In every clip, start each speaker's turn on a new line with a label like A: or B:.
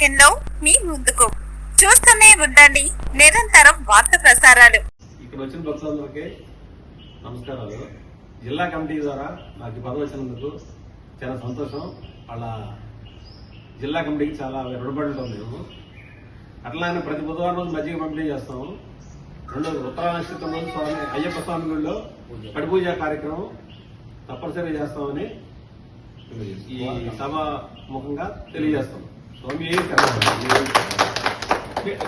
A: సెకండ్లో మీ ముందుకు. చూస్తూనే ఉండండి నిరంతరం వార్త ప్రసారాలు.
B: ఇక్కడ వచ్చిన భక్తులందరికీ నమస్కారాలు. జిల్లా కమిటీ ద్వారా నాకు పదవి వచ్చినందుకు చాలా సంతోషం. వాళ్ళ జిల్లా కమిటీకి చాలా రుణపడి ఉంటాం మేము. అట్లానే ప్రతి బుధవారం రోజు మజ్జిగ పంపిణీ చేస్తాము. రెండోది ఉత్తర నక్షత్రం రోజు అయ్యప్ప స్వామి గుడిలో పడిపూజ కార్యక్రమం తప్పనిసరిగా చేస్తామని ఈ సభ ముఖంగా తెలియజేస్తాం. స్వామి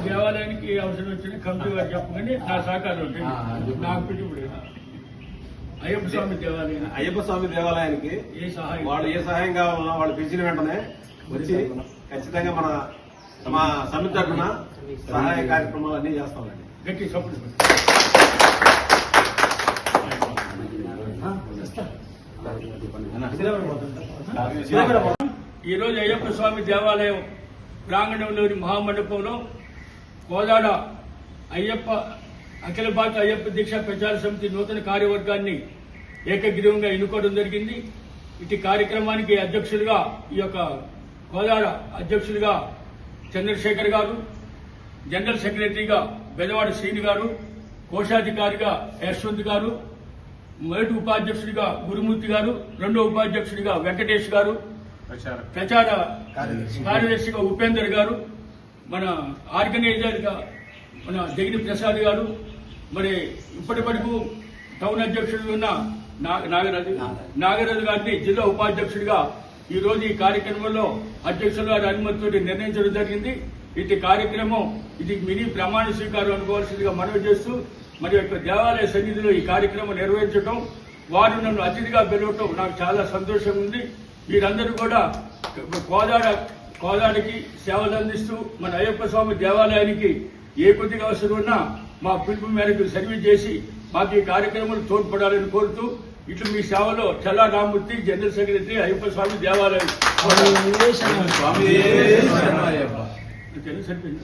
C: దేవాలయానికి అవసరం వచ్చిన కమిటీ వారు చెప్పగానే నా సహకారం ఉంటుంది. నాకు పెట్టుబడి
B: అయ్యప్ప స్వామి దేవాలయానికి వాళ్ళు ఏ సహాయం కావాలన్నా వాళ్ళు పిలిచిన వెంటనే వచ్చి ఖచ్చితంగా మా సమితి తరఫున సహాయ కార్యక్రమాలు అన్ని చేస్తామండి.
C: గట్టి సపోర్ట్. ఈరోజు అయ్యప్ప స్వామి దేవాలయం ప్రాంగణంలోని మహామండపంలో కోదాడ అయ్యప్ప అఖిల భారత అయ్యప్ప దీక్ష ప్రచార సమితి నూతన కార్యవర్గాన్ని ఏకగ్రీవంగా ఎన్నుకోవడం జరిగింది. ఇటు కార్యక్రమానికి అధ్యక్షులుగా ఈ యొక్క కోదాడ అధ్యక్షులుగా చంద్రశేఖర్ గారు, జనరల్ సెక్రటరీగా బెదవాడ శ్రీని గారు, కోశాధికారిగా యశ్వంత్ గారు, మొదటి ఉపాధ్యక్షుడిగా గురుమూర్తి గారు, రెండో ఉపాధ్యక్షుడిగా వెంకటేష్ గారు, ప్రచార కార్యదర్శిగా ఉపేందర్ గారు, మన ఆర్గనైజర్గా మన జగిని ప్రసాద్ గారు, మరి ఇప్పటి వరకు టౌన్ అధ్యక్షుడు ఉన్న నాగరాజు గారిని జిల్లా ఉపాధ్యక్షుడిగా ఈ రోజు ఈ కార్యక్రమంలో అధ్యక్షుల గారి అనుమతితో నిర్ణయించడం జరిగింది. ఇటు కార్యక్రమం ఇది మినీ ప్రమాణ స్వీకారం అనుకోవాల్సిందిగా మనవి చేస్తూ మరి యొక్క దేవాలయ సన్నిధిలో ఈ కార్యక్రమం నిర్వహించడం, వారు నన్ను అతిథిగా పిలవటం నాకు చాలా సంతోషంగా ఉంది. వీరందరూ కూడా కోదాడికి సేవలు అందిస్తూ మన అయ్యప్ప స్వామి దేవాలయానికి ఏ కొద్దిగా అవసరం ఉన్నా మా పిలుపు మేరకు సర్వీస్ చేసి మాకు ఈ కార్యక్రమంలో తోడ్పడాలని కోరుతూ ఇట్లు మీ సేవలో చల్లా రామూర్తి, జనరల్ సెక్రటరీ, అయ్యప్ప స్వామి దేవాలయం. సరిపోయింది.